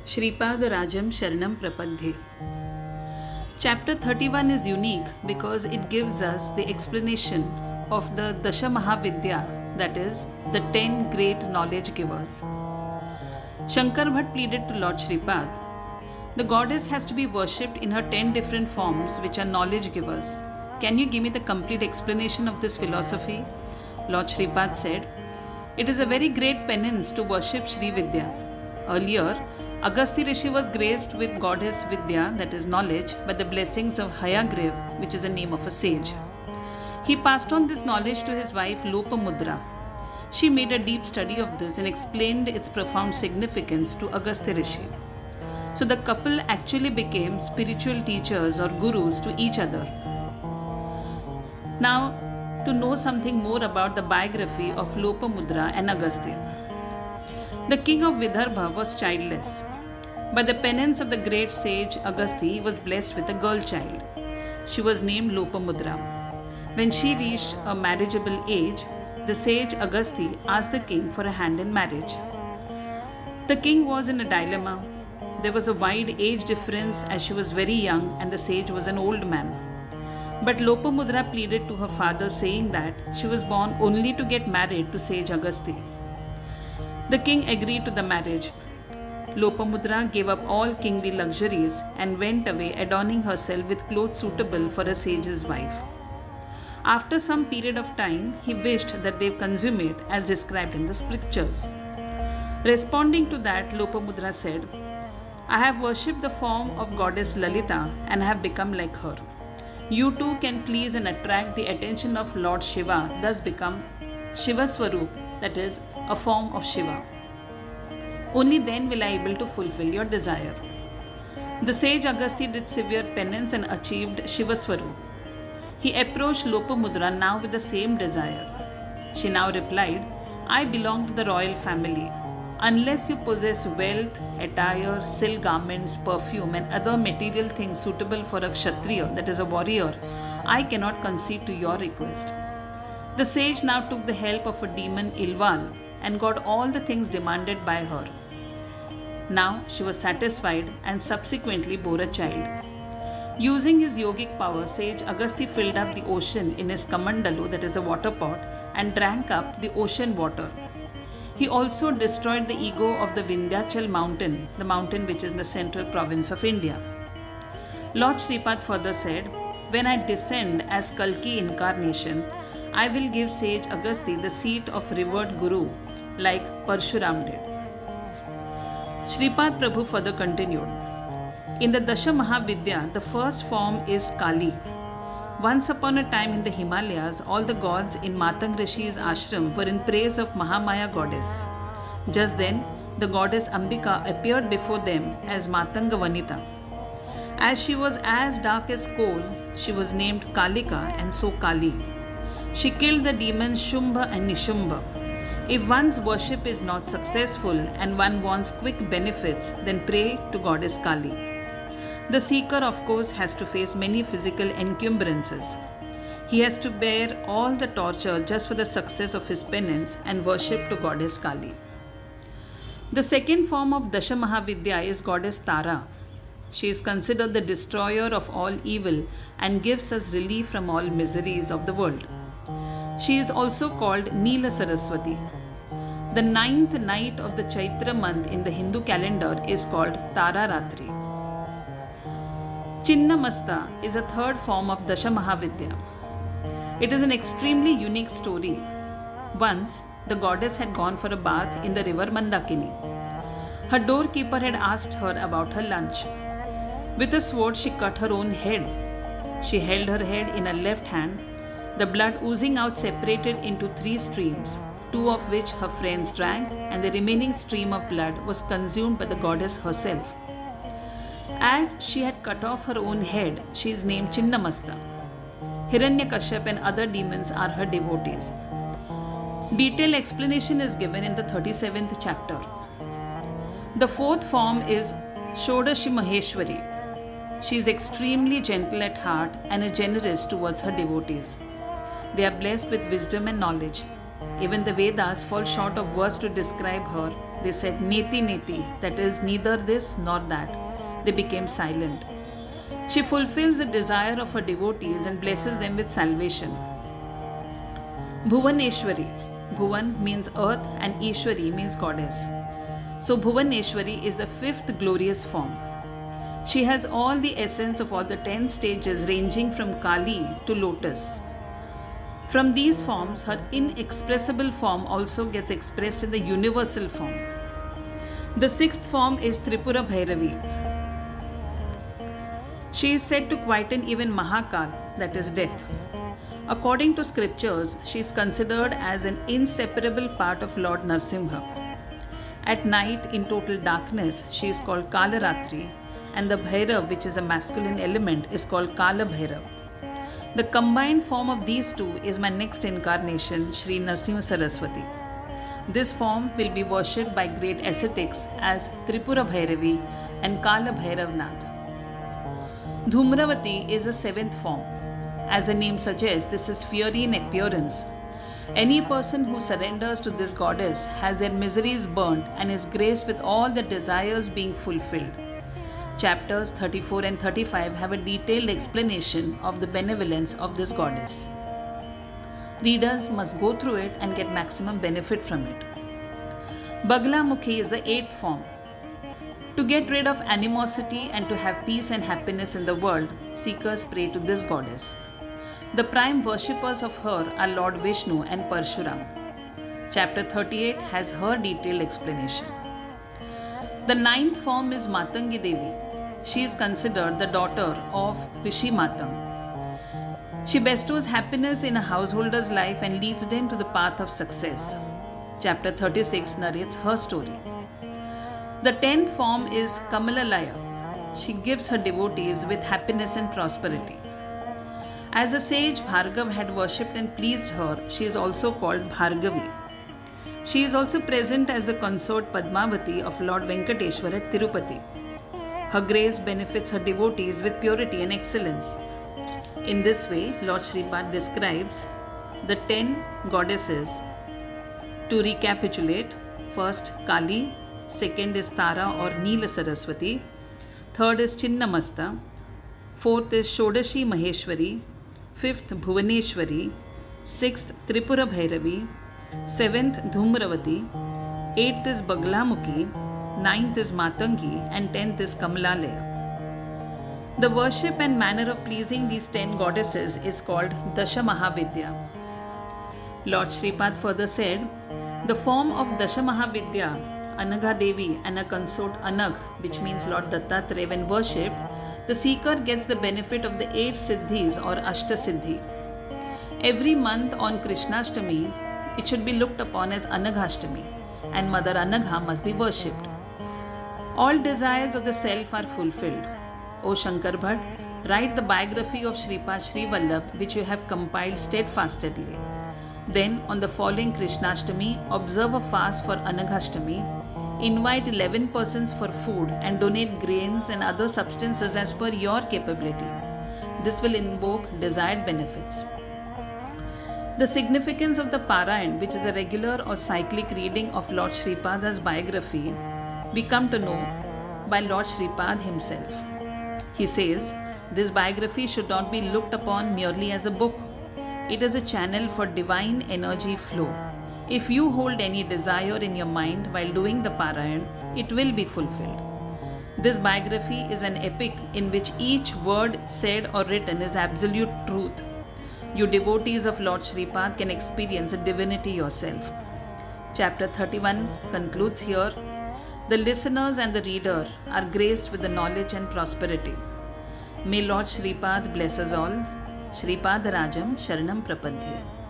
Shripad Rajam Sharanam Prapadhe. Chapter 31 is unique because it gives us the explanation of the Dashamahavidya, that is, the 10 great knowledge givers. Shankar Bhatt pleaded to Lord Shripad, the goddess has to be worshipped in her 10 different forms which are knowledge givers. Can you give me the complete explanation of this philosophy? Lord Shripad said, it is a very great penance to worship Shri Vidya. Earlier, Agastya Rishi was graced with goddess Vidya, that is knowledge, by the blessings of Hayagriv, which is the name of a sage. He passed on this knowledge to his wife Lopamudra. She made a deep study of this and explained its profound significance to Agastya Rishi. So the couple actually became spiritual teachers or gurus to each other. Now, to know something more about the biography of Lopamudra and Agastya. The king of Vidarbha was childless. By the penance of the great sage Agastya, he was blessed with a girl child. She was named Lopamudra. When she reached a marriageable age, the sage Agastya asked the king for a hand in marriage. The king was in a dilemma. There was a wide age difference as she was very young and the sage was an old man. But Lopamudra pleaded to her father saying that she was born only to get married to sage Agastya. The king agreed to the marriage. Lopamudra gave up all kingly luxuries and went away adorning herself with clothes suitable for a sage's wife. After some period of time, he wished that they consummate as described in the scriptures. Responding to that, Lopamudra said, I have worshipped the form of goddess Lalita and have become like her. You too can please and attract the attention of Lord Shiva, thus become Shiva Swarup, that is, a form of Shiva. Only then will I be able to fulfill your desire. The sage Agastya did severe penance and achieved Shiva Swarup. He approached Lopamudra now with the same desire. She now replied, I belong to the royal family. Unless you possess wealth, attire, silk garments, perfume and other material things suitable for a Kshatriya, that is a warrior, I cannot concede to your request. The sage now took the help of a demon Ilval and got all the things demanded by her. Now she was satisfied and subsequently bore a child. Using his yogic power, sage Agastya filled up the ocean in his kamandalu, that is a water pot, and drank up the ocean water. He also destroyed the ego of the Vindhyachal mountain, the mountain which is in the central province of India. Lord Shripad further said, when I descend as Kalki incarnation, I will give sage Agastya the seat of revered guru like Parshuram did. Shripad Prabhu further continued, in the Dashamahavidya, the first form is Kali. Once upon a time in the Himalayas, all the gods in Matang Rishi's ashram were in praise of Mahamaya goddess. Just then, the goddess Ambika appeared before them as Matanga Vanita. As she was as dark as coal, she was named Kalika and so Kali. She killed the demons Shumbha and Nishumbha. If one's worship is not successful and one wants quick benefits, then pray to goddess Kali. The seeker, of course, has to face many physical encumbrances. He has to bear all the torture just for the success of his penance and worship to goddess Kali. The second form of Dashamahavidya is goddess Tara. She is considered the destroyer of all evil and gives us relief from all miseries of the world. She is also called Neela Saraswati. The 9th night of the Chaitra month in the Hindu calendar is called Tara Ratri. Chinnamasta is a third form of Dashamahavidya. It is an extremely unique story. Once, the goddess had gone for a bath in the river Mandakini. Her doorkeeper had asked her about her lunch. With a sword, she cut her own head. She held her head in her left hand. The blood oozing out separated into 3 streams, 2 of which her friends drank, and the remaining stream of blood was consumed by the goddess herself. As she had cut off her own head, she is named Chinnamasta. Hiranyakashyap and other demons are her devotees. Detailed explanation is given in the 37th chapter. The fourth form is Shodashi Maheshwari. She is extremely gentle at heart and is generous towards her devotees. They are blessed with wisdom and knowledge. Even the Vedas fall short of words to describe her, They said neti neti, that is neither this nor that. They became silent. She fulfills the desire of her devotees and blesses them with salvation. Bhuvaneshwari. Bhuvan means earth and Ishwari means goddess. So Bhuvaneshwari is the fifth glorious form. She has all the essence of all the 10 stages ranging from Kali to lotus. From these forms, her inexpressible form also gets expressed in the universal form. The sixth form is Tripura Bhairavi. She is said to quieten even Mahakal, that is death. According to scriptures, she is considered as an inseparable part of Lord Narsimha. At night, in total darkness, she is called Kalaratri, and the Bhairav, which is a masculine element, is called Kala Bhairav. The combined form of these two is my next incarnation, Shri Narsimha Saraswati. This form will be worshipped by great ascetics as Tripura Bhairavi and Kala Bhairavnath. Dhumravati is a seventh form. As the name suggests, this is fiery in appearance. Any person who surrenders to this goddess has their miseries burnt and is graced with all the desires being fulfilled. Chapters 34 and 35 have a detailed explanation of the benevolence of this goddess. Readers must go through it and get maximum benefit from it. Baglamukhi is the eighth form. To get rid of animosity and to have peace and happiness in the world, seekers pray to this goddess. The prime worshippers of her are Lord Vishnu and Parshuram. Chapter 38 has her detailed explanation. The ninth form is Matangi Devi. She is considered the daughter of Rishi Matang. She bestows happiness in a householder's life and leads them to the path of success. Chapter 36 narrates her story. The 10th form is Kamalalaya. She gives her devotees with happiness and prosperity. As a sage Bhargav had worshipped and pleased her, she is also called Bhargavi. She is also present as the consort Padmavati of Lord Venkateshwar at Tirupati. Her grace benefits her devotees with purity and excellence. In this way, Lord Shripad describes the 10 goddesses. To recapitulate, first Kali, second is Tara or Neela Saraswati, third is Chinnamasta, fourth is Shodashi Maheshwari, fifth Bhuvaneshwari, sixth Tripura Bhairavi, seventh Dhumravati, eighth is Baglamukhi, ninth is Matangi, and 10th is Kamalalaya. The worship and manner of pleasing these 10 goddesses is called Dashamahavidya. Lord Shripad further said, the form of Dashamahavidya, Anagha Devi and a consort Anag, which means Lord Dattatreya, when worshipped, the seeker gets the benefit of the 8 Siddhis or Ashta Siddhi. Every month on Krishnashtami, it should be looked upon as Anaghashtami, and Mother Anagha must be worshipped. All desires of the self are fulfilled. O Shankar Bhatt, write the biography of Shripad Shri Vallabh, which you have compiled steadfastly. Then, on the following Krishnashtami, observe a fast for Anaghashtami, invite 11 persons for food, and donate grains and other substances as per your capability. This will invoke desired benefits. The significance of the Parayan, which is a regular or cyclic reading of Lord Shripada's biography, we come to know by Lord Shripad himself. He says, this biography should not be looked upon merely as a book. It is a channel for divine energy flow. If you hold any desire in your mind while doing the Parayan, it will be fulfilled. This biography is an epic in which each word said or written is absolute truth. You devotees of Lord Shripad can experience a divinity yourself. Chapter 31 concludes here. The listeners and the reader are graced with the knowledge and prosperity. May Lord Shripad bless us all. Shripad Rajam Sharanam Prapadhye.